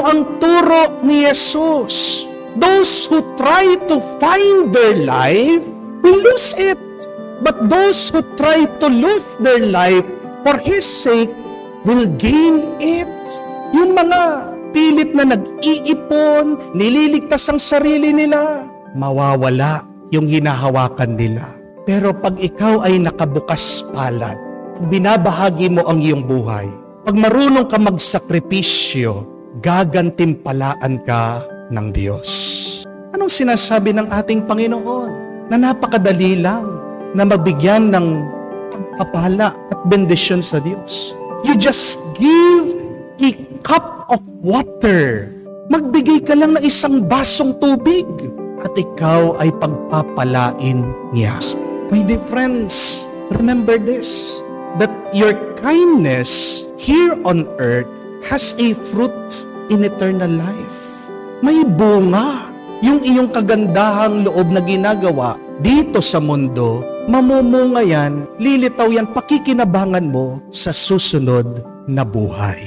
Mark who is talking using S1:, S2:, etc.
S1: ang turo ni Jesus. Those who try to find their life will lose it. But those who try to lose their life for His sake will gain it. Yung mga pilit na nag-iipon, nililigtas ang sarili nila, mawawala yung hinahawakan nila. Pero pag ikaw ay nakabukas palad, binabahagi mo ang iyong buhay, pag marunong ka magsakripisyo, gagantimpalaan ka ng Diyos. Anong sinasabi ng ating Panginoon? Na napakadali lang na mabigyan ng pagpapala at bendisyon sa Diyos. You just give a cup of water. Magbigay ka lang ng isang basong tubig at ikaw ay pagpapalain niya. My dear friends, remember this, that your kindness here on earth has a fruit in eternal life. May bunga. Yung iyong kagandahang loob na ginagawa dito sa mundo, mamumunga yan, lilitaw yan, pakikinabangan mo sa susunod na buhay.